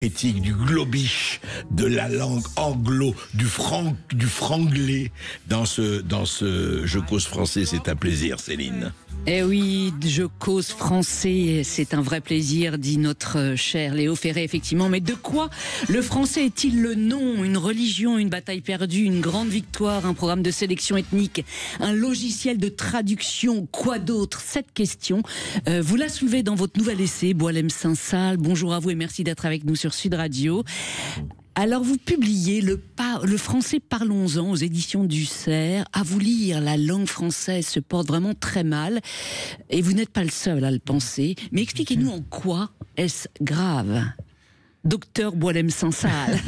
Éthique du globish, de la langue anglo, du franglais dans ce Je cause français, c'est un plaisir, Céline. Eh oui, je cause français, c'est un vrai plaisir, dit notre cher Léo Ferré, effectivement. Mais de quoi le français est-il le nom? Une religion, une bataille perdue, une grande victoire, un programme de sélection ethnique, un logiciel de traduction, quoi d'autre? Cette question, vous la soulevez dans votre nouvel essai, Boualem Sansal. Bonjour à vous et merci d'être avec nous sur Sud Radio. Alors vous publiez le français Parlons-en aux éditions du Cerf. À vous lire, la langue française se porte vraiment très mal et vous n'êtes pas le seul à le penser. Mais expliquez-nous en quoi est-ce grave, docteur Boualem Sansal.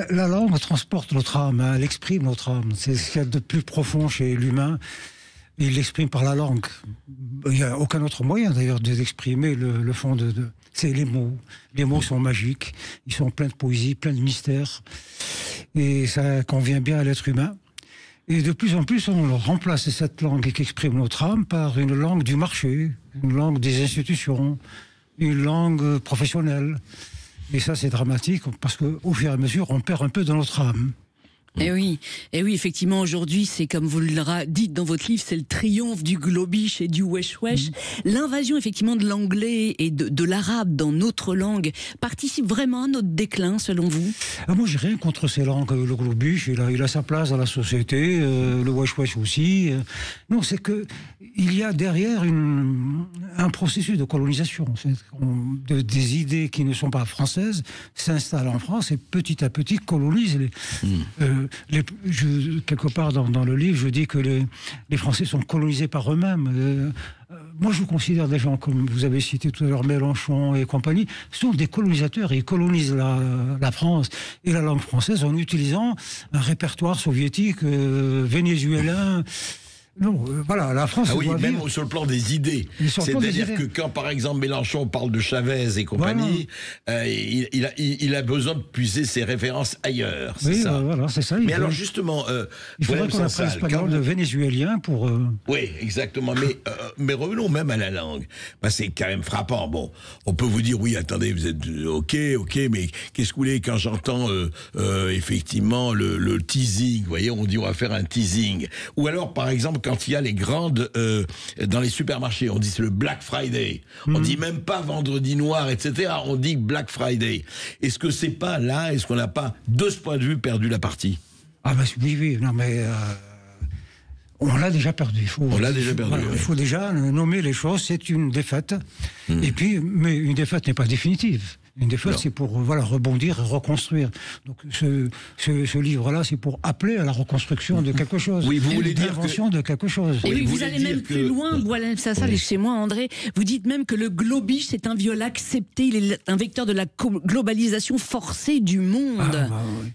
La langue transporte notre âme, elle exprime notre âme. C'est ce qu'il y a de plus profond chez l'humain. Il l'exprime par la langue. Il n'y a aucun autre moyen d'ailleurs d'exprimer le fond de... C'est les mots. Les mots sont magiques. Ils sont pleins de poésie, pleins de mystères. Et ça convient bien à l'être humain. Et de plus en plus, on remplace cette langue qui exprime notre âme par une langue du marché, une langue des institutions, une langue professionnelle. Et ça, c'est dramatique parce qu'au fur et à mesure, on perd un peu de notre âme. Et oui, effectivement, aujourd'hui, c'est comme vous le dites dans votre livre, c'est le triomphe du globish et du wesh-wesh. L'invasion, effectivement, de l'anglais et de l'arabe dans notre langue participe vraiment à notre déclin, selon vous? Moi, j'ai rien contre ces langues. Le globish, il a sa place dans la société, le wesh-wesh aussi. Non, c'est que il y a derrière un processus de colonisation. Des idées qui ne sont pas françaises s'installent en France et petit à petit colonisent quelque part dans le livre, je dis que les Français sont colonisés par eux-mêmes. Moi, je considère des gens, comme vous avez cité tout à l'heure, Mélenchon et compagnie, sont des colonisateurs. Ils colonisent la France et la langue française en utilisant un répertoire soviétique, vénézuélien. Non, voilà, la France. Ah oui, même sur le plan des idées. C'est-à-dire que quand, par exemple, Mélenchon parle de Chavez et compagnie, voilà. Il a besoin de puiser ses références ailleurs. C'est ça. Voilà, c'est ça. Mais alors, justement, il faudrait qu'on apprenne l'espagnol de vénézuélien pour. Oui, exactement. Mais revenons même à la langue. C'est quand même frappant. Bon, on peut vous dire, oui, attendez, vous êtes ok, mais qu'est-ce que vous voulez quand j'entends effectivement le teasing? Vous voyez, on dit on va faire un teasing. Ou alors, par exemple, quand il y a les grandes dans les supermarchés, on dit c'est le Black Friday. On dit même pas vendredi noir, etc. On dit Black Friday. Est-ce que c'est pas là, est-ce qu'on n'a pas, de ce point de vue, perdu la partie? Ah ben oui, non mais on l'a déjà perdu. Voilà, il faut déjà nommer les choses. C'est une défaite. Et puis, mais une défaite n'est pas définitive. Une défaite, c'est pour rebondir et reconstruire. Donc ce livre-là, c'est pour appeler à la reconstruction de quelque chose. Oui, vous voulez dire l'invention de quelque chose. Et oui, vous allez même plus loin, Boualem Sansal, et chez moi, André. Vous dites même que le globish, c'est un viol accepté. Il est un vecteur de la globalisation forcée du monde. Oui.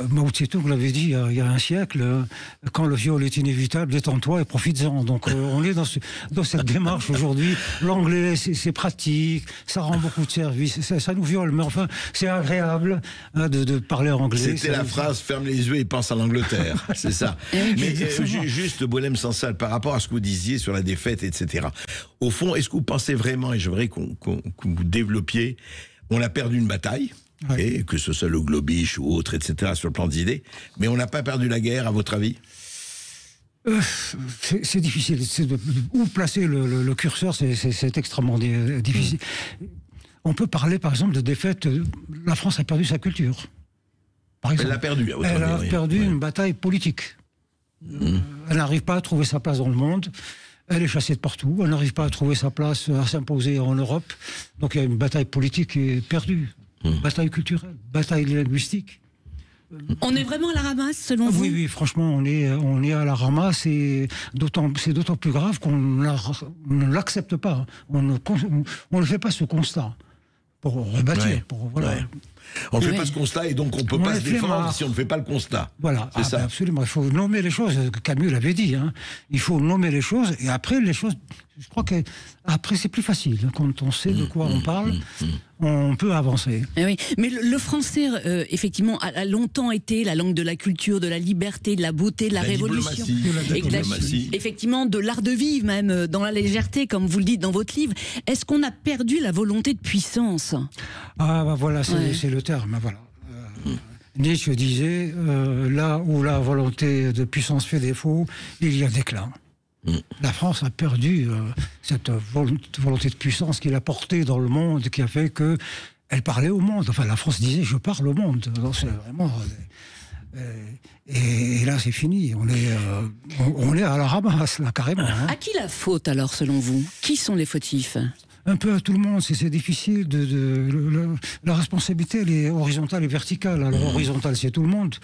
Mao Tse-tung l'avait dit il y a un siècle, quand le viol est inévitable, détends-toi et profites-en. Donc on est dans cette démarche aujourd'hui. L'anglais, c'est pratique, ça rend beaucoup de services, ça nous viole, mais enfin, c'est agréable de parler anglais. C'était la phrase, ferme les yeux et pense à l'Angleterre, c'est ça. Mais juste, Boualem Sansal, par rapport à ce que vous disiez sur la défaite, etc. Au fond, est-ce que vous pensez vraiment, et je voudrais que vous développiez, on a perdu une bataille, et que ce soit le globish ou autre, etc., sur le plan des idées, mais on n'a pas perdu la guerre, à votre avis? C'est difficile. Où placer le curseur, c'est extrêmement difficile. On peut parler, par exemple, de défaite. La France a perdu sa culture. Par exemple, elle l'a perdu, à votre avis. Elle a perdu une bataille politique. Elle n'arrive pas à trouver sa place dans le monde. Elle est chassée de partout. Elle n'arrive pas à trouver sa place, à s'imposer en Europe. Donc il y a une bataille politique qui est perdue. Bataille culturelle, bataille linguistique. On est vraiment à la ramasse, selon vous? Oui, franchement, on est à la ramasse, et c'est d'autant plus grave qu'on ne l'accepte pas. On ne fait pas ce constat pour rebâtir. On ne fait pas ce constat et donc on ne peut pas se défendre si on ne fait pas le constat. Voilà, c'est ça. Absolument. Il faut nommer les choses. Camus l'avait dit. Il faut nommer les choses et après les choses Je crois qu'après, c'est plus facile. Quand on sait de quoi on parle, on peut avancer. Eh oui. Mais le français, effectivement, a longtemps été la langue de la culture, de la liberté, de la beauté, de la révolution. Diplomatie. Effectivement, de l'art de vivre, même, dans la légèreté, comme vous le dites dans votre livre. Est-ce qu'on a perdu la volonté de puissance? Ah, bah voilà, c'est le terme. Voilà. Nietzsche disait là où la volonté de puissance fait défaut, il y a déclin. La France a perdu cette volonté de puissance qu'il a portée dans le monde, qui a fait qu'elle parlait au monde. Enfin, la France disait « je parle au monde ». C'est vraiment... et là, c'est fini. On est à la ramasse, là, carrément. Hein. À qui la faute, alors, selon vous? Qui sont les fautifs? Un peu à tout le monde, c'est difficile. La responsabilité, elle est horizontale et verticale. Alors, horizontale, c'est tout le monde,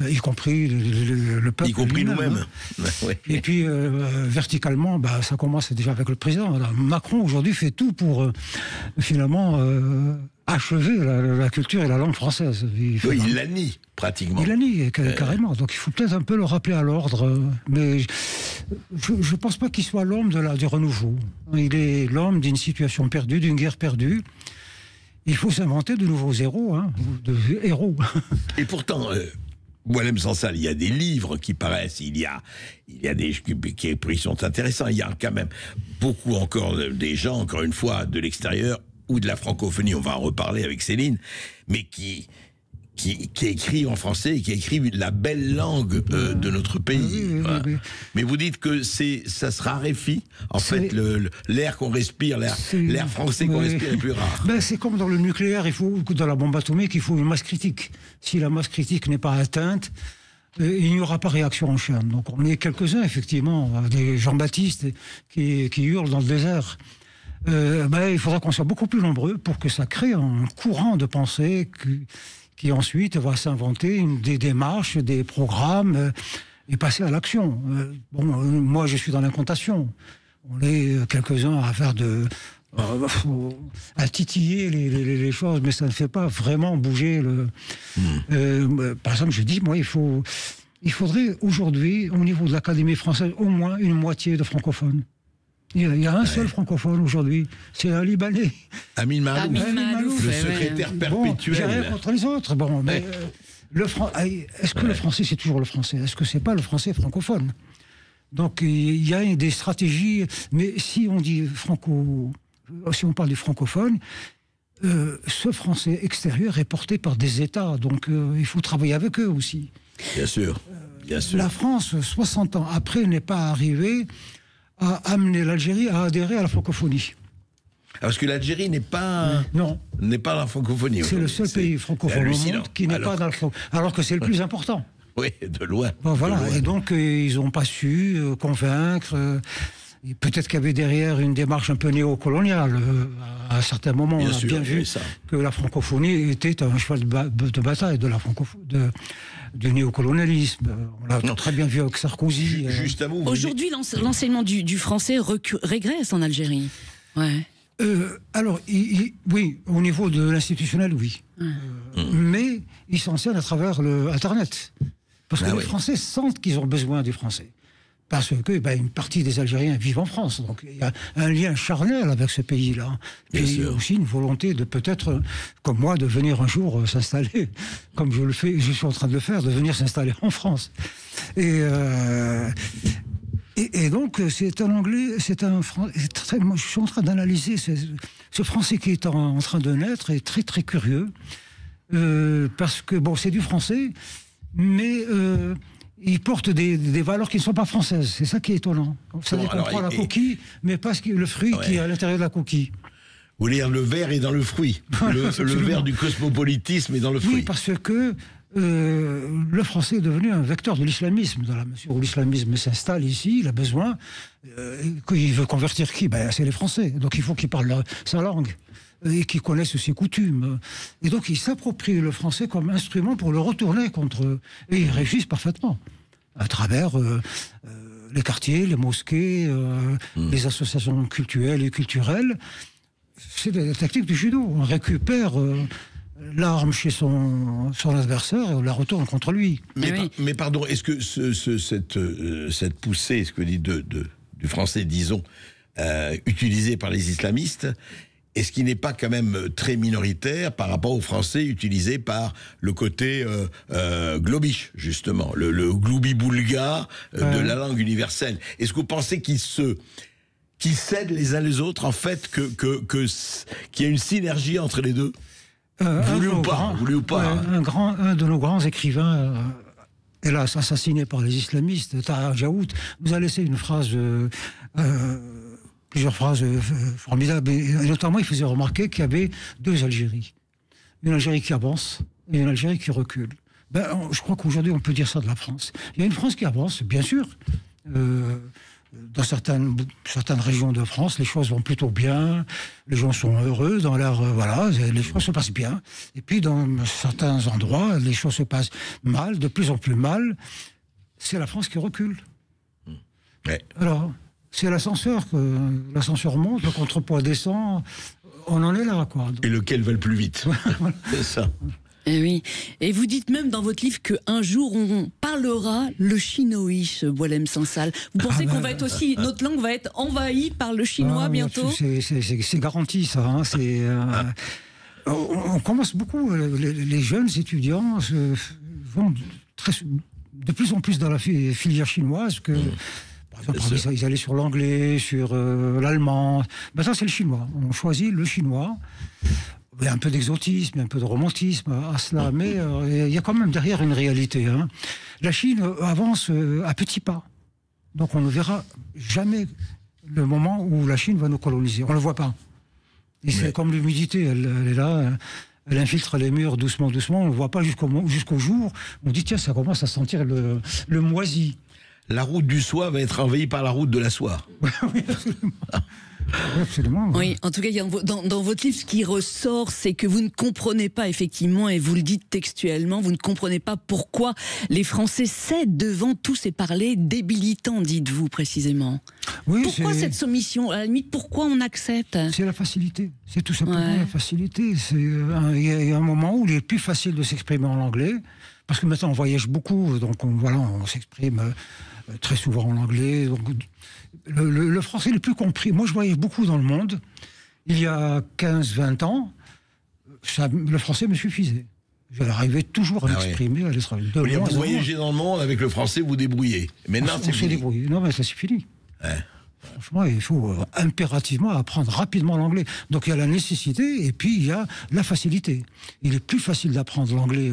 y compris le peuple. Y compris nous-mêmes. Hein. Et puis, verticalement, bah, ça commence déjà avec le président. Alors, Macron, aujourd'hui, fait tout pour, finalement, achever la culture et la langue française. Il la nie, pratiquement. Il la nie, carrément. Donc, il faut peut-être un peu le rappeler à l'ordre. Mais je ne pense pas qu'il soit l'homme du renouveau. Il est l'homme d'une situation perdue, d'une guerre perdue. Il faut s'inventer de nouveaux héros. De héros. Et pourtant... Boualem Sansal, il y a des livres qui paraissent, il y a des qui sont intéressants, il y a quand même beaucoup encore des gens, encore une fois, de l'extérieur ou de la francophonie, on va en reparler avec Céline, mais qui écrivent en français et qui écrivent la belle langue de notre pays. Oui. Mais vous dites que ça se raréfie. En fait, l'air qu'on respire, l'air français qu'on respire est plus rare. Ben, c'est comme dans le nucléaire, dans la bombe atomique, il faut une masse critique. Si la masse critique n'est pas atteinte, il n'y aura pas réaction en chaîne. Donc on est quelques-uns, effectivement, des Jean-Baptiste qui hurlent dans le désert. Il faudra qu'on soit beaucoup plus nombreux pour que ça crée un courant de pensée qui ensuite va s'inventer des démarches, des programmes, et passer à l'action. Moi, je suis dans l'incantation. On est quelques-uns à faire à titiller les choses, mais ça ne fait pas vraiment bouger par exemple, je dis, moi, il faudrait aujourd'hui, au niveau de l'Académie française, au moins une moitié de francophones. Il y a un seul francophone aujourd'hui, c'est un Libanais. Amin Malouf, le secrétaire perpétuel. J'ai rien contre les autres. Mais est-ce que le français, c'est toujours le français? Est-ce que c'est pas le français francophone? Donc il y a des stratégies, mais si on dit si on parle du francophone, ce français extérieur est porté par des États, donc il faut travailler avec eux aussi. Bien sûr. La France, 60 ans après, n'est pas arrivée à amener l'Algérie à adhérer à la francophonie. Parce que l'Algérie n'est pas la francophonie. C'est le seul pays francophone au monde qui n'est pas dans la francophonie. Alors que c'est le plus important. Oui, de loin. Voilà. Et donc, ils n'ont pas su convaincre. Peut-être qu'il y avait derrière une démarche un peu néocoloniale. À un certain moment, on a bien vu que la francophonie était un cheval de bataille du néocolonialisme. On l'a très bien vu avec Sarkozy. Aujourd'hui, l'enseignement du français régresse en Algérie. Ouais. Alors, oui, au niveau de l'institutionnel, oui. Mais ils s'enseignent à travers Internet. Parce que les Français sentent qu'ils ont besoin du français. Parce que une partie des Algériens vivent en France. Donc il y a un lien charnel avec ce pays-là. Et il y a aussi une volonté de peut-être, comme moi, de venir un jour s'installer, comme je suis en train de le faire, de venir s'installer en France. Et donc, c'est un anglais, moi, je suis en train d'analyser ce français qui est en train de naître, est très très curieux, parce que, c'est du français, mais il porte des valeurs qui ne sont pas françaises. C'est ça qui est étonnant. Ça veut dire qu'on prend la coquille, mais pas le fruit qui est à l'intérieur de la coquille. Vous voulez dire, le verre est dans le fruit. Le verre du cosmopolitisme est dans le fruit. Oui, parce que le français est devenu un vecteur de l'islamisme, dans la mesure où l'islamisme s'installe ici, il a besoin, il veut convertir qui? C'est les Français, donc il faut qu'ils parlent sa langue, et qu'ils connaissent ses coutumes. Et donc ils s'approprient le français comme instrument pour le retourner contre eux. Et ils réussissent parfaitement, à travers les quartiers, les mosquées, les associations culturelles et culturelles. C'est la tactique du judo, on récupère... l'arme chez son adversaire et on la retourne contre lui. Mais pardon, est-ce que cette poussée, ce que dit du français, disons, utilisé par les islamistes, et ce qui n'est pas quand même très minoritaire par rapport au français utilisé par le côté globish, justement, le gloubi-boulga de la langue universelle. Est-ce que vous pensez qu'ils s'aident les uns les autres, en fait, qu'il y a une synergie entre les deux, voulu ou pas. Un de nos grands écrivains, hélas assassiné par les islamistes, Taha Jaout, nous a laissé une phrase... plusieurs phrases formidables, et notamment il faisait remarquer qu'il y avait deux Algéries. Une Algérie qui avance et une Algérie qui recule. Je crois qu'aujourd'hui on peut dire ça de la France. Il y a une France qui avance, bien sûr. Dans certaines régions de France, les choses vont plutôt bien, les gens sont heureux, dans l'air, voilà, les choses se passent bien. Et puis dans certains endroits, les choses se passent mal, de plus en plus mal. C'est la France qui recule. Ouais. Alors... c'est l'ascenseur monte, le contrepoids descend, on en est là, quoi. Et lequel va le plus vite. C'est ça. Et oui. Et vous dites même dans votre livre qu'un jour on parlera le chinoïche, Boualem Sansal. Vous pensez qu'on va être aussi, notre langue va être envahie par le chinois bientôt? C'est garanti, ça. Hein. On commence beaucoup, les jeunes étudiants vont de plus en plus dans la filière chinoise que... Par exemple, ils allaient sur l'anglais, sur l'allemand. Ça, c'est le chinois. On choisit le chinois. Il y a un peu d'exotisme, un peu de romantisme à cela, mais il y a quand même derrière une réalité. Hein. La Chine avance à petits pas. Donc on ne verra jamais le moment où la Chine va nous coloniser. On ne le voit pas. Et c'est comme l'humidité, elle est là, elle infiltre les murs doucement, doucement. On ne le voit pas jusqu'au jour. On dit, tiens, ça commence à sentir le moisi. La route du soie va être envahie par la route de la soie. Oui, absolument. Absolument. Oui, en tout cas, dans votre livre, ce qui ressort, c'est que vous ne comprenez pas, effectivement, et vous le dites textuellement, vous ne comprenez pas pourquoi les Français cèdent devant tous ces parlers débilitants, dites-vous précisément. Oui, pourquoi cette soumission? À la limite, pourquoi on accepte? C'est la facilité. C'est tout simplement la facilité. Il y a un moment où il est plus facile de s'exprimer en anglais, parce que maintenant on voyage beaucoup, donc on s'exprime très souvent en anglais. Donc, le français est plus compris. Moi, je voyage beaucoup dans le monde. Il y a 15-20 ans, le français me suffisait. J'arrivais toujours à m'exprimer, à l'étranger. Vous voyagez dans le monde avec le français, vous débrouillez. Maintenant, c'est fini. Non, mais ça, c'est fini. Ouais. Franchement, il faut impérativement apprendre rapidement l'anglais. Donc il y a la nécessité et puis il y a la facilité. Il est plus facile d'apprendre l'anglais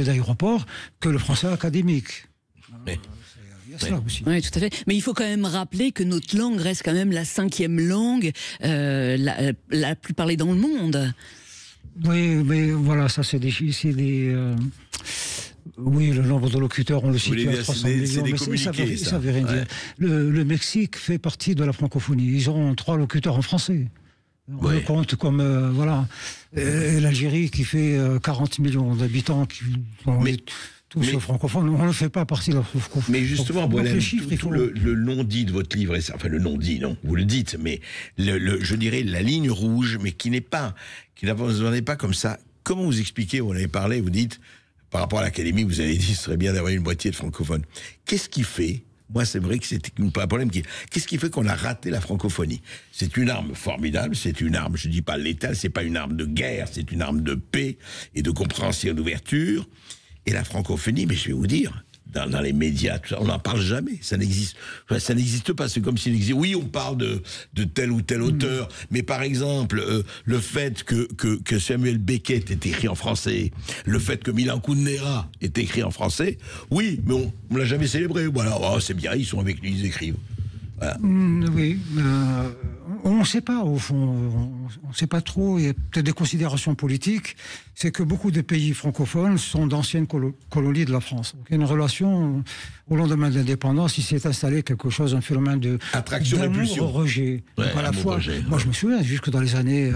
d'aéroport que le français académique. Mais... il y a cela aussi. Oui, tout à fait. Mais il faut quand même rappeler que notre langue reste quand même la 5e langue la plus parlée dans le monde. Oui, mais voilà, ça c'est des oui, le nombre de locuteurs, on le situe à 300 millions, mais ça veut rien dire. Le Mexique fait partie de la francophonie. Ils ont 3 locuteurs en français. On le compte comme, voilà. Et l'Algérie qui fait 40 millions d'habitants, tous francophones, on ne fait pas partie de la francophonie. Mais justement, Boualem, le non-dit de votre livre, enfin le non-dit, non, vous le dites, mais je dirais la ligne rouge, mais qui n'apparaît pas comme ça. Comment vous expliquez, vous en avez parlé, vous dites... Par rapport à l'Académie, vous avez dit, ce serait bien d'avoir une moitié de francophones. Qu'est-ce qui fait, moi c'est vrai que c'était pas un problème, qu'est-ce qui fait qu'on a raté la francophonie? C'est une arme formidable, c'est une arme, je dis pas létale, c'est pas une arme de guerre, c'est une arme de paix et de compréhension et d'ouverture. Et la francophonie, mais je vais vous dire, dans les médias, tout ça, on n'en parle jamais. Ça n'existe pas. C'est comme s'il existait. Oui, on parle de tel ou tel auteur, mais par exemple, le fait que Samuel Beckett est écrit en français, le fait que Milan Kundera est écrit en français, oui, mais on ne l'a jamais célébré. Voilà, c'est bien, ils sont avec lui, ils écrivent. Voilà. Oui, on ne sait pas au fond, on ne sait pas trop, il y a peut-être des considérations politiques, c'est que beaucoup de pays francophones sont d'anciennes colonies de la France. Donc, il y a une relation, au lendemain de l'indépendance, il s'est installé quelque chose, un phénomène de d'amour-rejet. À la fois, moi je me souviens, jusque dans les années,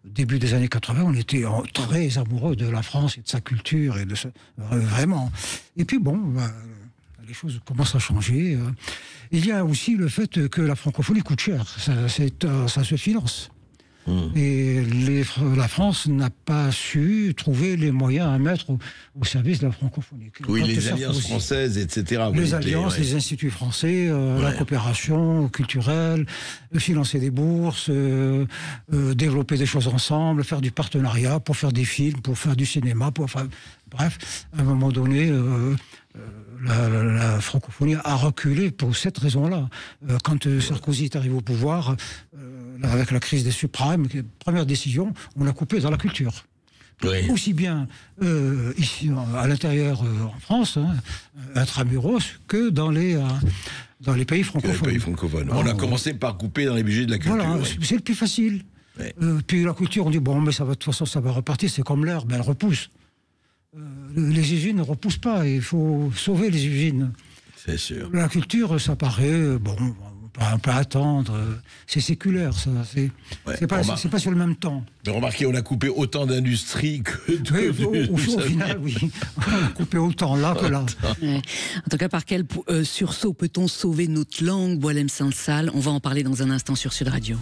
début des années 80, on était très amoureux de la France et de sa culture, et vraiment. Et puis bon, les choses commencent à changer. Il y a aussi le fait que la francophonie coûte cher. Ça se finance. Et la France n'a pas su trouver les moyens à mettre au service de la francophonie. Oui, les alliances françaises, etc. Les alliances, les instituts français, la coopération culturelle, financer des bourses, développer des choses ensemble, faire du partenariat pour faire des films, pour faire du cinéma, bref, à un moment donné... La francophonie a reculé pour cette raison-là. Quand Sarkozy est arrivé au pouvoir, avec la crise des subprimes, première décision, on a coupé dans la culture. Oui. Aussi bien ici, à l'intérieur en France, intramuros, que dans les pays francophones. On a commencé par couper dans les budgets de la culture. Voilà, c'est le plus facile. Oui. Puis la culture, on dit, bon, mais de toute façon, ça va repartir, c'est comme l'herbe, elle repousse. Les usines ne repoussent pas, il faut sauver les usines. C'est sûr. La culture, ça paraît, bon, on peut attendre, c'est séculaire, ça. C'est pas sur le même temps. Mais remarquez, on a coupé autant d'industries que au final, oui. On a coupé autant là que là. Ouais. En tout cas, par quel sursaut peut-on sauver notre langue, Boualem Sansal? On va en parler dans un instant sur Sud Radio.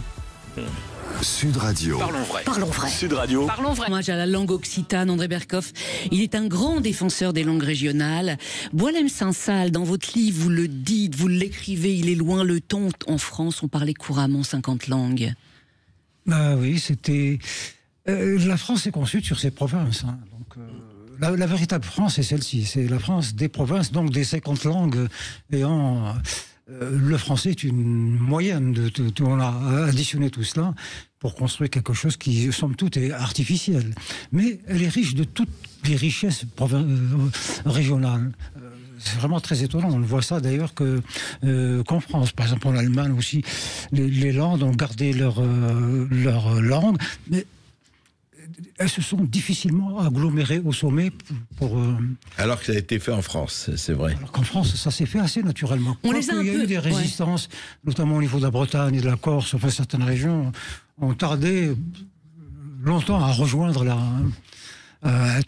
Sud Radio. Parlons vrai. Parlons vrai. Sud Radio. Parlons vrai. Hommage à la langue occitane, André Berkoff. Il est un grand défenseur des langues régionales. Boualem Sansal, dans votre livre, vous le dites, vous l'écrivez, il est loin le temps. En France, on parlait couramment 50 langues. Bah oui, c'était... la France est conçue sur ses provinces. Hein. Donc, la véritable France est celle-ci. C'est la France des provinces, donc des 50 langues ayant... le français est une moyenne, on a additionné tout cela pour construire quelque chose qui, somme toute, est artificiel. Mais elle est riche de toutes les richesses régionales. C'est vraiment très étonnant. On ne voit ça d'ailleurs qu'en France. Par exemple, en Allemagne aussi, les Landes ont gardé leur langue, mais elles se sont difficilement agglomérées au sommet Alors que ça a été fait en France, c'est vrai. Alors qu'en France, ça s'est fait assez naturellement. Il y a eu des résistances, notamment au niveau de la Bretagne et de la Corse, enfin certaines régions ont tardé longtemps à rejoindre à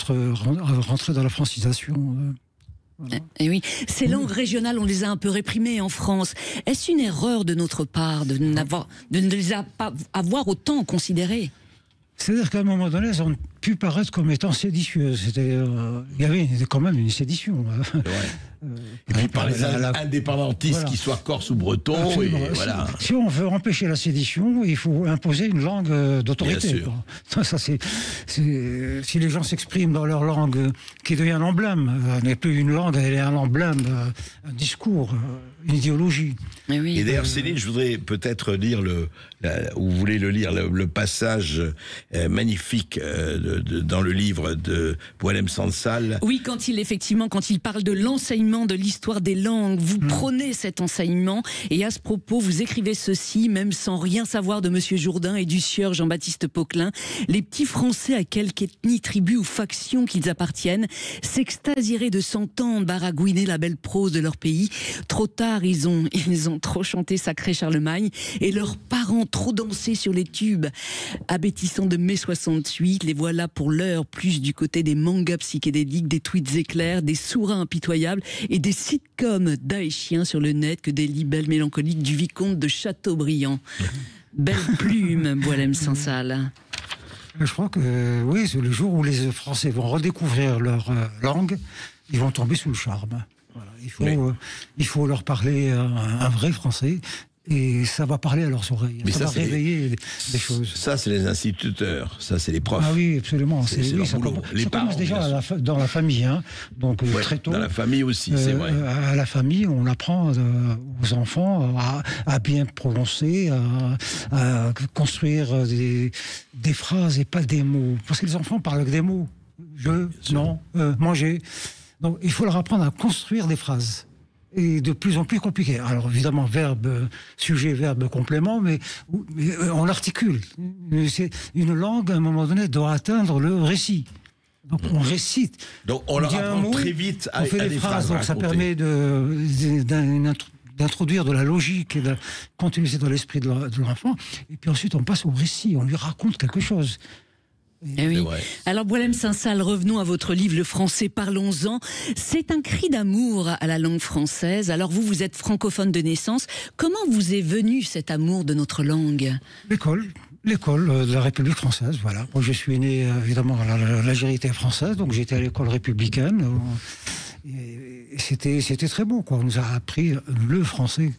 rentrer dans la francisation. Voilà. Et oui, ces langues régionales, on les a un peu réprimées en France. Est-ce une erreur de notre part de ne les pas avoir autant considérées? C'est-à-dire qu'à un moment donné, elles ont pu paraître comme étant séditieuses. Il y avait quand même une sédition. Et puis par les indépendantistes, qu'ils soient corse ou bretons. Voilà. Si on veut empêcher la sédition, il faut imposer une langue d'autorité. Si les gens s'expriment dans leur langue, qui devient un emblème, n'est plus une langue, elle est un emblème, un discours, une idéologie. Et d'ailleurs, Céline, je voudrais peut-être lire ou vous voulez le lire, le passage magnifique dans le livre de Boualem Sansal. Oui, quand il parle de l'enseignement de l'histoire des langues, vous prenez cet enseignement et à ce propos, vous écrivez ceci, même sans rien savoir de Monsieur Jourdain et du sieur Jean-Baptiste Poquelin, les petits Français à quelque ethnie, tribu ou faction qu'ils appartiennent s'extasieraient de s'entendre baragouiner la belle prose de leur pays. Trop tard, ils ont trop chanté Sacré Charlemagne et leurs parents trop dansé sur les tubes abétissants de mai 68. Les voilà pour l'heure plus du côté des mangas psychédéliques, des tweets éclairs, des sourins impitoyables et des sitcoms daéchiens sur le net que des libelles mélancoliques du vicomte de Chateaubriand. Belle plume, Boualem Sansal. Je crois que oui, c'est le jour où les Français vont redécouvrir leur langue, ils vont tomber sous le charme. Voilà. Il faut leur parler un vrai français. Et ça va parler à leurs oreilles. Mais ça va réveiller des choses. Ça, c'est les instituteurs. Ça, c'est les profs. Ah oui, absolument. Ça commence déjà dans la famille. Hein. Donc, très tôt. Dans la famille aussi, c'est vrai. À la famille, on apprend aux enfants à bien prononcer, à construire des phrases et pas des mots. Parce que les enfants parlent avec des mots. Manger. Donc, il faut leur apprendre à construire des phrases. Et de plus en plus compliqué. Alors évidemment, verbe, sujet, verbe, complément, mais on articule. Une langue, à un moment donné, doit atteindre le récit. Donc on récite. Donc on leur apprend très vite à des phrases. Donc ça permet d'introduire de la logique et de la continuité dans l'esprit de l'enfant. Et puis ensuite, on passe au récit. On lui raconte quelque chose. Oui. Alors Boualem Sansal, revenons à votre livre Le français, parlons-en. C'est un cri d'amour à la langue française. Alors vous êtes francophone de naissance. Comment vous est venu cet amour de notre langue ? L'école. L'école de la République française, voilà. Moi, je suis né, évidemment, l'Algérie était française, donc j'étais à l'école républicaine. Et c'était très bon, quoi. On nous a appris le français.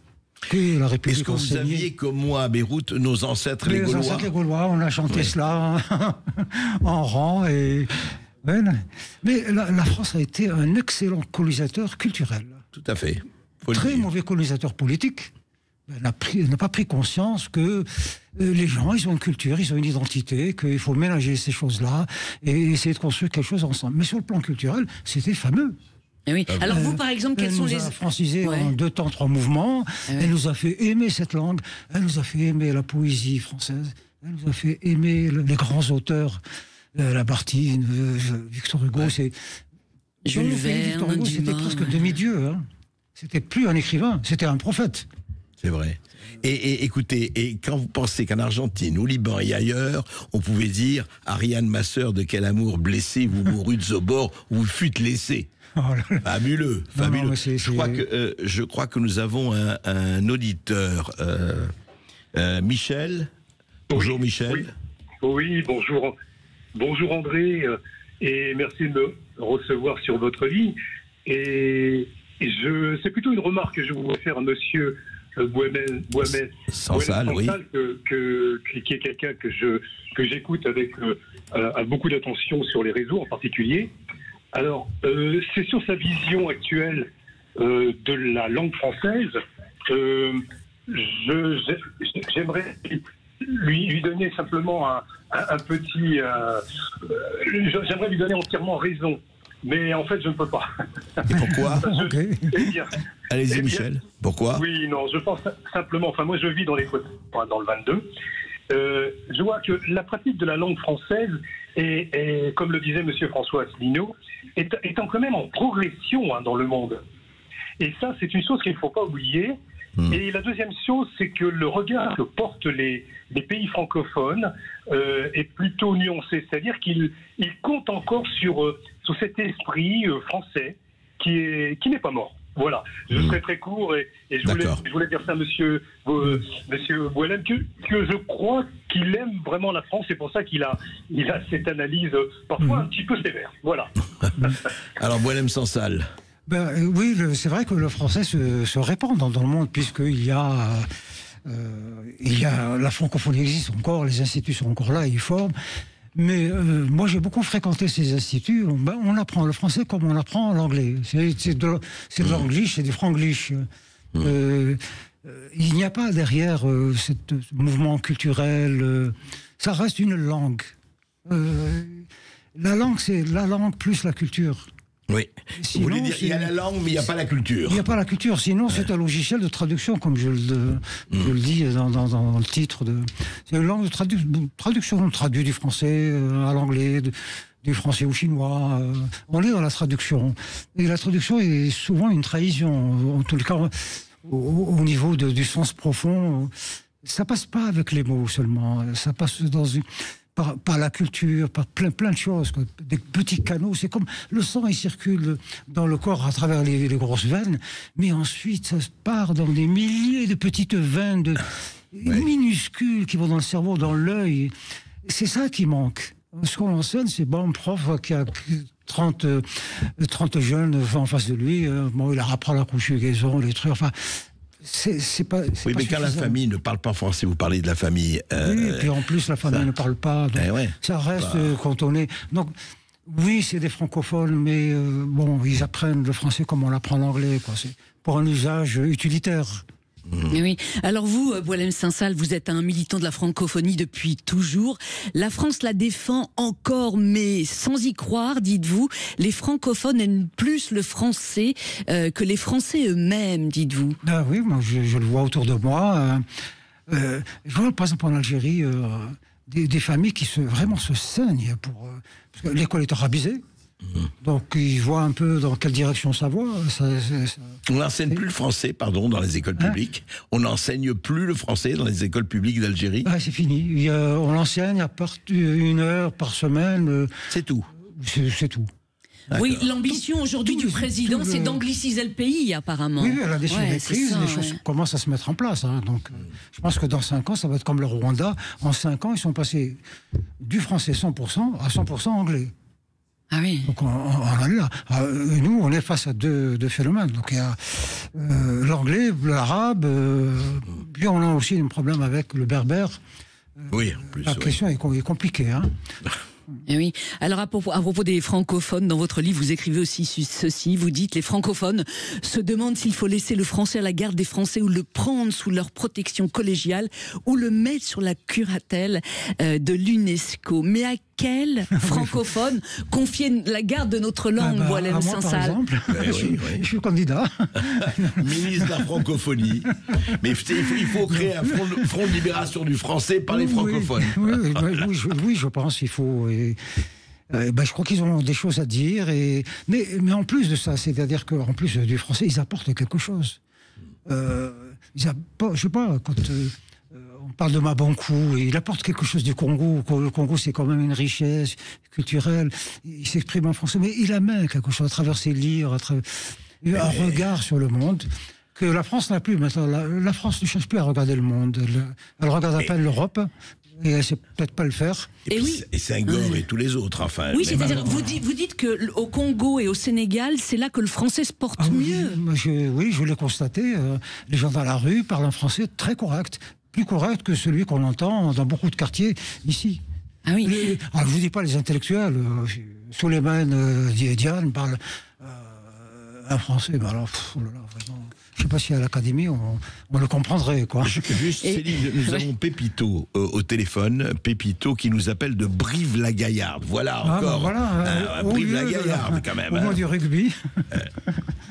Que la République. Est-ce que vous aviez, comme moi, à Beyrouth, nos ancêtres les Gaulois? Nos ancêtres les Gaulois, on a chanté cela en rang. Et... Ouais, mais la France a été un excellent colonisateur culturel. Tout à fait. Très mauvais colonisateur politique. N'a pas pris conscience que les gens, ils ont une culture, ils ont une identité, qu'il faut mélanger ces choses-là et essayer de construire quelque chose ensemble. Mais sur le plan culturel, c'était fameux. Oui. Alors vous, par exemple, quels sont les... Elle nous a francisé en 2 temps, 3 mouvements. Elle nous a fait aimer cette langue. Elle nous a fait aimer la poésie française. Elle nous a fait aimer les grands auteurs. Lamartine, Victor Hugo. C'est... Jules Verne, Dumas. C'était presque demi-dieu. Hein. C'était plus un écrivain, c'était un prophète. C'est vrai. Et écoutez, et quand vous pensez qu'en Argentine, au Liban et ailleurs, on pouvait dire « Ariane, ma sœur, de quel amour blessé, vous mourûtes au bord, où vous fûtes laissé ». Fabuleux, fabuleux. Non, je crois que nous avons un auditeur, Michel. Bonjour Michel. Oui, bonjour. Bonjour André, et merci de me recevoir sur votre ligne. Et c'est plutôt une remarque que je voudrais faire à monsieur Bouhemel Sansal, oui. Qui est quelqu'un que j'écoute avec beaucoup d'attention sur les réseaux en particulier. Alors, c'est sur sa vision actuelle de la langue française. J'aimerais lui donner simplement un petit... j'aimerais lui donner entièrement raison. Mais en fait, je ne peux pas. Pourquoi? Allez-y, eh Michel. bien, pourquoi? Oui, non, je pense simplement... Enfin, moi, je vis dans les côtes, dans le 22. Je vois que la pratique de la langue française, est, comme le disait M. François Asselineau, est quand même en progression dans le monde. Et ça, c'est une chose qu'il ne faut pas oublier. Et la deuxième chose, c'est que le regard que portent les pays francophones est plutôt nuancé. C'est-à-dire qu'ils comptent encore sur cet esprit français qui n'est pas mort. Voilà, je serai très court et je voulais dire ça à monsieur Bouhemel, que je crois qu'il aime vraiment la France, c'est pour ça qu'il a cette analyse parfois un petit peu sévère. Voilà. Alors Bouhemel Sansal. Oui, c'est vrai que le français se répand dans le monde, puisqu'il y a... la francophonie existe encore, les instituts sont encore là, ils forment. Mais moi, j'ai beaucoup fréquenté ces instituts. On apprend le français comme on apprend l'anglais. C'est de l'anglish, c'est du franglish. Il n'y a pas derrière ce mouvement culturel. Ça reste une langue. La langue, c'est la langue plus la culture. Oui. Sinon, vous voulez dire, il y a la langue, mais il n'y a pas la culture. Il n'y a pas la culture, sinon c'est un logiciel de traduction, comme je le dis dans le titre. C'est une langue de traduction. On traduit du français à l'anglais, du français au chinois. On est dans la traduction. Et la traduction est souvent une trahison, en tout cas au niveau du sens profond. Ça passe pas avec les mots seulement, ça passe par la culture, par plein de choses, quoi. Des petits canaux, c'est comme le sang, il circule dans le corps à travers les grosses veines, mais ensuite ça part dans des milliers de petites veines minuscules qui vont dans le cerveau, dans l'œil. C'est ça qui manque. Ce qu'on enseigne, c'est bon, prof qui a 30 jeunes en face de lui, bon, il apprend la conjugaison, les trucs, enfin... C'est pas oui, mais quand la famille ne parle pas français, vous parlez de la famille. Oui, et puis en plus, la famille ne parle pas. Donc ça reste cantonné. Donc, oui, c'est des francophones, mais bon, ils apprennent le français comme on apprend l'anglais, quoi. C'est pour un usage utilitaire. Oui. Alors vous, Bouhemel Sansal, vous êtes un militant de la francophonie depuis toujours. La France la défend encore, mais sans y croire, dites-vous. Les francophones aiment plus le français que les Français eux-mêmes, dites-vous. Ah oui, moi je le vois autour de moi. Je vois par exemple en Algérie des familles qui vraiment se saignent parce que l'école est arabisée. Donc ils voient un peu dans quelle direction ça va. On n'enseigne plus le français, dans les écoles publiques. On n'enseigne plus le français dans les écoles publiques d'Algérie. Ah, c'est fini. On l'enseigne à part 1 heure par semaine. C'est tout. C'est tout. Oui, l'ambition aujourd'hui du président, c'est d'angliciser le pays, apparemment. Oui, la décision est prise, les choses commencent à se mettre en place. Hein. Donc, je pense que dans 5 ans, ça va être comme le Rwanda. En 5 ans, ils sont passés du français 100% à 100% anglais. Ah oui. Donc, on est là. Nous, on est face à deux phénomènes. Donc, il y a l'anglais, l'arabe, puis on a aussi un problème avec le berbère. Oui, en plus. La question est compliquée. Hein. Eh oui. Alors à propos des francophones, dans votre livre, vous écrivez aussi ceci, vous dites: les francophones se demandent s'il faut laisser le français à la garde des Français ou le prendre sous leur protection collégiale ou le mettre sur la curatelle de l'UNESCO. Mais à quel francophone confier la garde de notre langue, Boualem Sansal? Je suis candidat. Ministre de la francophonie. Mais il faut créer un front de libération du français par les francophones. Oui, je pense qu'il faut... je crois qu'ils ont des choses à dire. Mais en plus de ça, c'est-à-dire qu'en plus du français, ils apportent quelque chose. Je sais pas, quand... on parle de Mabankou, et il apporte quelque chose du Congo. Le Congo, c'est quand même une richesse culturelle. Il s'exprime en français, mais il amène quelque chose à travers ses livres, un regard sur le monde que la France n'a plus. Maintenant, la France ne cherche plus à regarder le monde. Elle regarde à peine l'Europe. Et elle ne sait peut-être pas le faire. Et Senghor et tous les autres, enfin. Oui, c'est-à-dire, vous dites qu'au Congo et au Sénégal, c'est là que le français se porte mieux. Oui, je l'ai constaté. Les gens dans la rue parlent un français très correct. Plus correct que celui qu'on entend dans beaucoup de quartiers ici. Ah oui. Alors, je ne vous dis pas les intellectuels. Souleymane Diane parle un français. Mais alors, vraiment, je ne sais pas si à l'Académie, on le comprendrait, quoi. Juste, Céline, nous avons Pépito au téléphone. Pépito qui nous appelle de Brive-la-Gaillarde. Voilà, encore. Brive-la-Gaillarde, quand même. Au moins du rugby.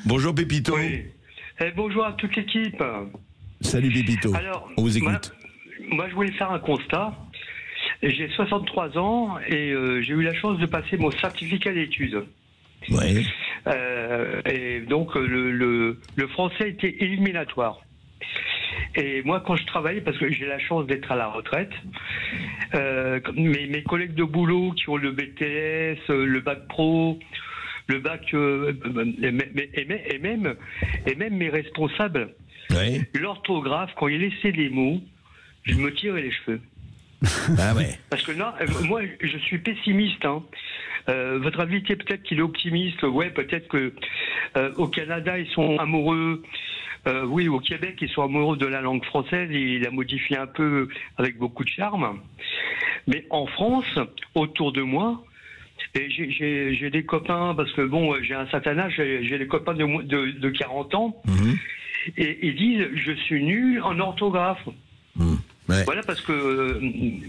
Bonjour, Pépito. Oui. Bonjour à toute l'équipe. Salut, Pépito. Alors, on vous écoute. Moi, je voulais faire un constat. J'ai 63 ans et j'ai eu la chance de passer mon certificat d'études. Oui. Et donc le français était éliminatoire. Et moi, quand je travaillais, parce que j'ai la chance d'être à la retraite, mes collègues de boulot qui ont le BTS, le bac pro, le bac, et même mes responsables, oui. L'orthographe, quand il laissait les mots, je me tirais les cheveux. Ah ouais. Parce que là, moi, je suis pessimiste. Hein. Votre invité, peut-être qu'il est optimiste. Ouais, peut-être que au Canada, ils sont amoureux. Oui, au Québec, ils sont amoureux de la langue française. Il la modifie un peu avec beaucoup de charme. Mais en France, autour de moi, et j'ai des copains, parce que bon, j'ai un certain âge, j'ai des copains de 40 ans, et ils disent, je suis nul en orthographe. Ouais. Voilà, parce que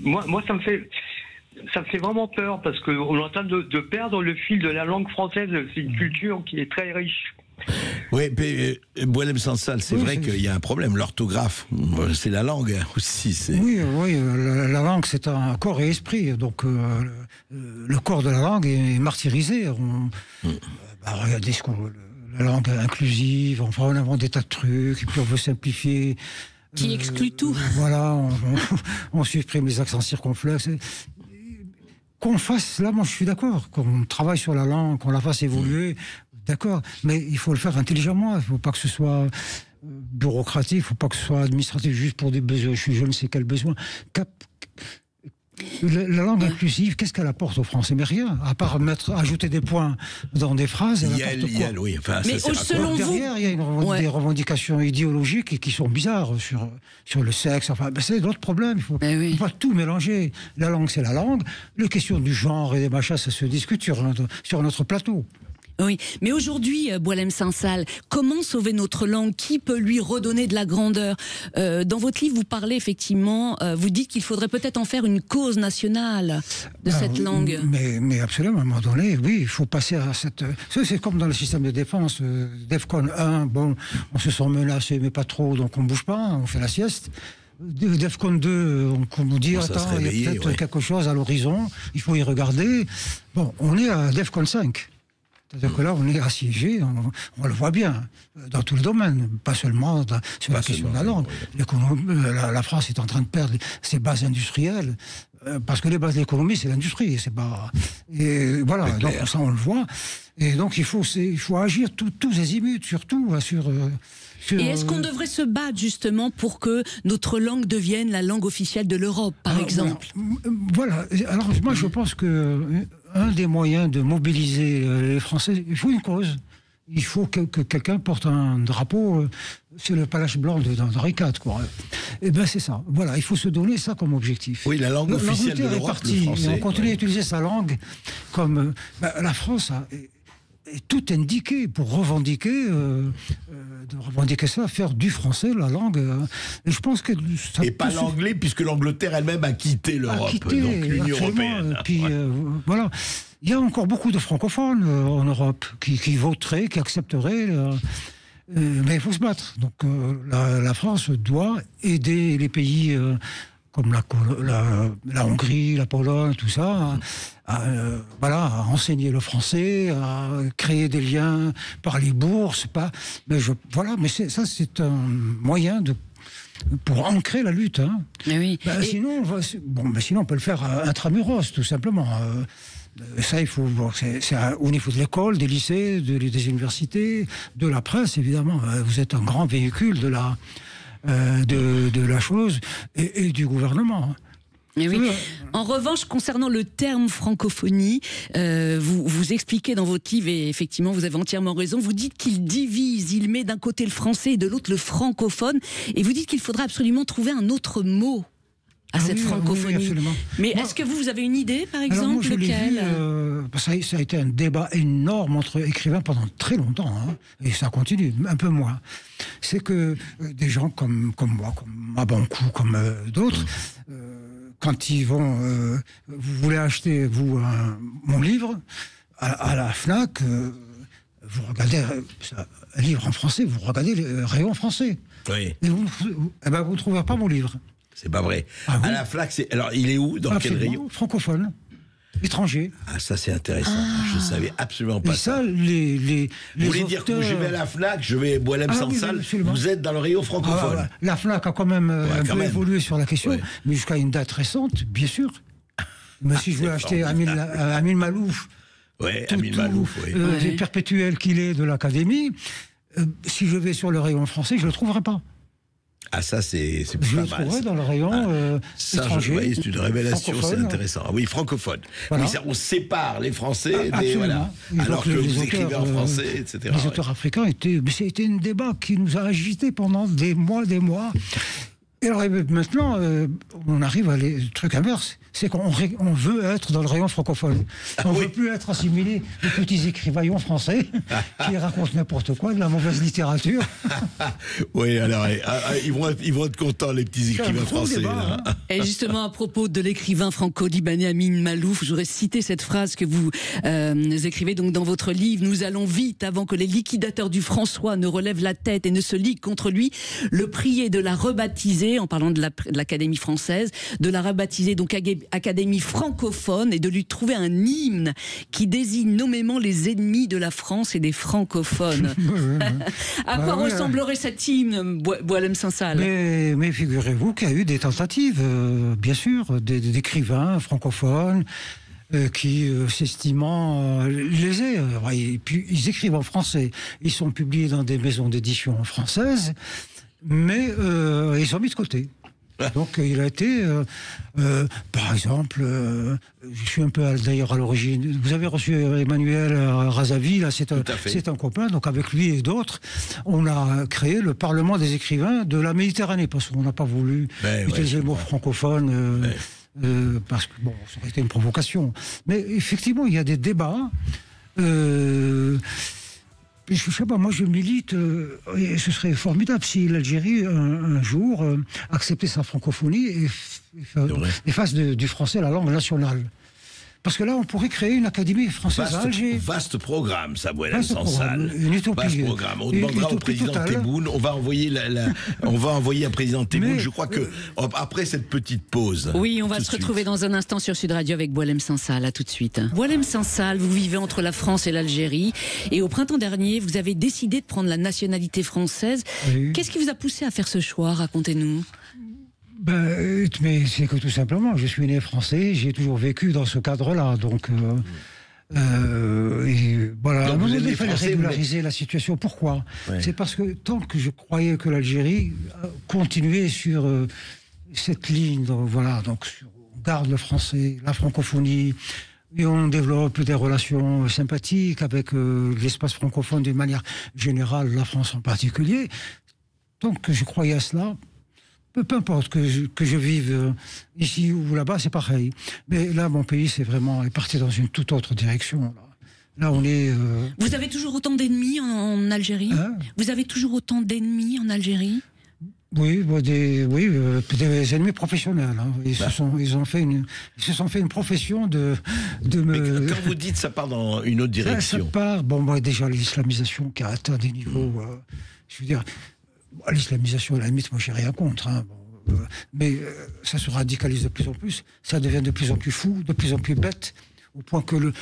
moi, ça me fait vraiment peur, parce qu'on est en train de perdre le fil de la langue française. C'est une culture qui est très riche. Oui, Boualem Sansal, c'est vrai qu'il y a un problème. L'orthographe, c'est la langue aussi. Oui, la langue, c'est un corps et esprit. Donc, le corps de la langue est martyrisé. Regardez la langue inclusive, enfin, on invente des tas de trucs, et puis on veut simplifier. Qui exclut tout. Voilà, on supprime les accents circonflexes. Qu'on fasse, là, moi je suis d'accord, qu'on travaille sur la langue, qu'on la fasse évoluer, d'accord, mais il faut le faire intelligemment, il ne faut pas que ce soit bureaucratique, il ne faut pas que ce soit administratif juste pour des besoins, je ne sais quel besoin. La langue inclusive, qu'est-ce qu'elle apporte aux Français? Mais rien, à part ajouter des points dans des phrases, elle apporte quoi? Oui, enfin, mais selon vous... Derrière, il y a des revendications idéologiques qui sont bizarres sur le sexe. Enfin, c'est d'autres problèmes. Il faut pas tout mélanger. La langue, c'est la langue. Les questions du genre et des machins, ça se discute sur notre plateau. Oui, mais aujourd'hui, Boualem Sansal, comment sauver notre langue? Qui peut lui redonner de la grandeur? Dans votre livre, vous parlez effectivement, vous dites qu'il faudrait peut-être en faire une cause nationale de cette langue. Mais absolument, à un moment donné, oui, il faut passer à cette... C'est comme dans le système de défense, DEFCON 1, bon, on se sent menacé, mais pas trop, donc on ne bouge pas, on fait la sieste. DEFCON 2, on nous dit, attends, il y a peut-être quelque chose à l'horizon, il faut y regarder. Bon, on est à DEFCON 5. C'est-à-dire que là, on est assiégé, on le voit bien, dans tous les domaines, pas seulement sur la question de la langue. La France est en train de perdre ses bases industrielles, parce que les bases de l'économie, c'est l'industrie. Et voilà, donc clair. ça on le voit. Et donc il faut agir tous azimuts, surtout sur Et est-ce qu'on devrait se battre justement pour que notre langue devienne la langue officielle de l'Europe, par exemple? Voilà. Alors moi je pense que un des moyens de mobiliser les Français, il faut une cause. Il faut que quelqu'un porte un drapeau sur le palace blanc d'Henri IV, quoi. Et ben c'est ça. Voilà, il faut se donner ça comme objectif. Oui, la langue officielle de L'Angleterre est l'Europe, partie, le français. et on continue à utiliser sa langue comme la France est tout indiqué pour revendiquer ça, faire du français la langue. Et je pense que ça Et pas l'anglais, puisque l'Angleterre elle-même a quitté l'Europe, donc l'Union européenne. Puis voilà. Il y a encore beaucoup de francophones en Europe qui voteraient, qui accepteraient. Mais il faut se battre. Donc la France doit aider les pays comme la Hongrie, la Pologne, tout ça, à enseigner le français, à créer des liens par les bourses. Mais c'est un moyen pour ancrer la lutte. Hein. Oui. Sinon, on peut le faire intramuros, tout simplement. Ça, il faut. C'est au niveau de l'école, des lycées, des universités, de la presse, évidemment. Vous êtes un grand véhicule de la chose et du gouvernement. Et oui. En revanche, concernant le terme francophonie, vous expliquez dans votre livre, et effectivement vous avez entièrement raison, vous dites qu'il divise, il met d'un côté le français et de l'autre le francophone, et vous dites qu'il faudra absolument trouver un autre mot à cette francophonie. Oui, absolument. Mais est-ce que vous avez une idée, par exemple, alors moi, je lequel l'ai vu, ça a été un débat énorme entre écrivains pendant très longtemps, hein, et ça continue, un peu moins. C'est que des gens comme moi, comme Abancou, comme d'autres, quand ils vont... vous voulez acheter, mon livre, à la FNAC, vous regardez un livre en français, vous regardez le rayon français. Oui. Et vous ne trouverez pas mon livre. C'est pas vrai. Ah bon? À la FNAC, alors il est où? Dans quel rayon? Francophone, étranger. Ah, ça c'est intéressant. Je savais absolument pas Et ça, les Vous voulez dire que je vais à la FNAC, je vais Boualem Sansal, vous êtes dans le rayon francophone. La FNAC a quand même évolué sur la question, mais jusqu'à une date récente, bien sûr. Mais si je veux acheter Amine Malouf, Amine Malouf, perpétuel qu'il est de l'Académie, si je vais sur le rayon français, je ne le trouverai pas. Ah, ça, c'est pas mal. Je le trouverai dans le rayon étranger. C'est une révélation, c'est intéressant. Ah oui, francophone. Voilà. Oui, on sépare les Français, Absolument. alors que les auteurs français, etc. Les auteurs africains c'était un débat qui nous a agité pendant des mois. Et alors maintenant, on arrive à le truc inverse, c'est qu'on veut être dans le rayon francophone. On ne veut plus être assimilé aux petits écrivaillons français qui racontent n'importe quoi, de la mauvaise littérature. Oui, alors ils vont être contents, les petits écrivains français. Débat, hein. Et justement, à propos de l'écrivain franco-libanais Amine Malouf, je voudrais citer cette phrase que vous écrivez donc dans votre livre. « Nous allons vite, avant que les liquidateurs du François ne relèvent la tête et ne se liguent contre lui, le prier de la rebaptiser, en parlant de l'Académie française, de la rebaptiser donc Académie francophone et de lui trouver un hymne qui désigne nommément les ennemis de la France et des francophones. » À quoi ressemblerait cet hymne, Boualem Sansal? Mais figurez-vous qu'il y a eu des tentatives, bien sûr, d'écrivains francophones qui s'estimant lésés. Et puis ils écrivent en français. Ils sont publiés dans des maisons d'édition françaises, mais ils sont mis de côté. Donc il a été, par exemple, je suis un peu d'ailleurs à l'origine, vous avez reçu Emmanuel Razavi, là c'est un copain, donc avec lui et d'autres, on a créé le Parlement des écrivains de la Méditerranée, parce qu'on n'a pas voulu utiliser le mot francophone, parce que bon, ça aurait été une provocation. Mais effectivement, il y a des débats. Je sais pas, moi je milite, et ce serait formidable si l'Algérie un jour acceptait sa francophonie et fasse du français la langue nationale. Parce que là, on pourrait créer une académie française à Alger. Vaste programme, ça, Boualem Sansal. Une utopie. Vaste programme. On demandera au président Tebboune, on va envoyer un président Tebboune. Je crois que après cette petite pause. Oui, on va se retrouver dans un instant sur Sud Radio avec Boualem Sansal. À tout de suite. Boualem Sansal, vous vivez entre la France et l'Algérie. Et au printemps dernier, vous avez décidé de prendre la nationalité française. Oui. Qu'est-ce qui vous a poussé à faire ce choix? Racontez-nous. Mais c'est que tout simplement, je suis né français, j'ai toujours vécu dans ce cadre-là, donc... et voilà, Donc, il fallait régulariser la situation. Pourquoi ? C'est parce que tant que je croyais que l'Algérie continuait sur cette ligne, donc on garde le français, la francophonie, et on développe des relations sympathiques avec l'espace francophone d'une manière générale, la France en particulier. Tant que je croyais à cela, peu importe que je vive ici ou là-bas, c'est pareil. Mais là, mon pays, est parti dans une toute autre direction. Là on est... Vous avez toujours autant d'ennemis en Algérie ? Vous avez toujours autant d'ennemis en Algérie ? Oui, des ennemis professionnels. Hein. Ils se sont fait une profession de me... Mais quand vous dites ça part dans une autre direction. Ça part, déjà l'islamisation qui a atteint des niveaux... je veux dire, l'islamisation, à la limite, moi j'ai rien contre. Hein. Mais ça se radicalise de plus en plus. Ça devient de plus en plus fou, de plus en plus bête, au point que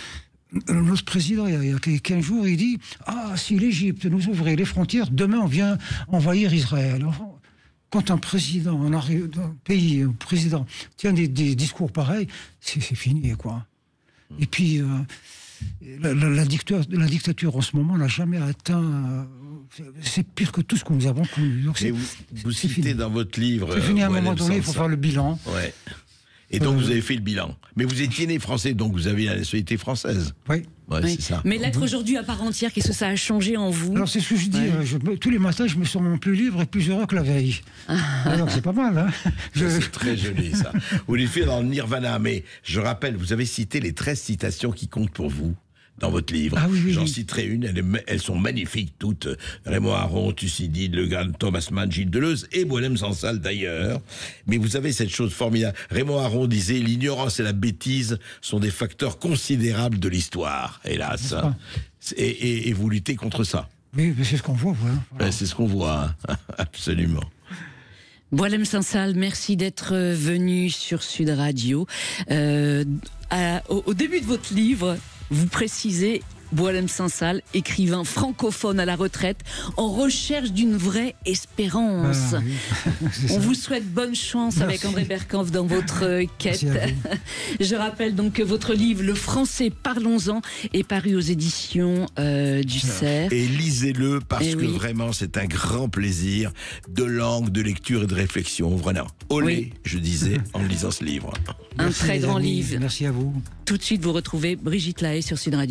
notre président, il y a 15 jours, il dit « Ah, si l'Égypte nous ouvrait les frontières, demain on vient envahir Israël. » Quand un président, un pays, un président tient des discours pareils, c'est fini, quoi. Et puis, la dictature en ce moment n'a jamais atteint... c'est pire que tout ce que nous avons connu. Donc vous citez fini. Dans votre livre... C'est fini, à un moment donné, il faut faire le bilan. Ouais. Et donc vous avez fait le bilan. Mais vous étiez né français, donc vous avez la nationalité française. Oui. Ouais, c'est ça. Mais l'être aujourd'hui à part entière, qu'est-ce que ça a changé en vous ? Alors c'est ce que je dis, tous les matins je me sens plus libre et plus heureux que la veille. Alors c'est pas mal. Hein. C'est très joli ça. Vous l'avez fait dans le Nirvana, mais je rappelle, vous avez cité les 13 citations qui comptent pour vous dans votre livre. J'en citerai une, elles sont magnifiques toutes. Raymond Aron, Thucydide, Le Gall, Thomas Mann, Gilles Deleuze et Boualem Sansal d'ailleurs. Mais vous avez cette chose formidable. Raymond Aron disait « L'ignorance et la bêtise sont des facteurs considérables de l'histoire, hélas. » Et vous luttez contre ça. Oui, mais c'est ce qu'on voit. Voilà. C'est ce qu'on voit, hein. Absolument. Boualem Sansal, merci d'être venu sur Sud Radio. Au début de votre livre, vous précisez Boualem Sansal, écrivain francophone à la retraite, en recherche d'une vraie espérance. On vous souhaite bonne chance avec André Berkoff dans votre quête. Je rappelle donc que votre livre, Le Français, parlons-en, est paru aux éditions du Cerf. Et lisez-le parce que vraiment c'est un grand plaisir de langue, de lecture et de réflexion. Vraiment. Olé, je disais en lisant ce livre. Un très grand livre. Merci à vous. Tout de suite, vous retrouvez Brigitte Lahaie sur Sud Radio.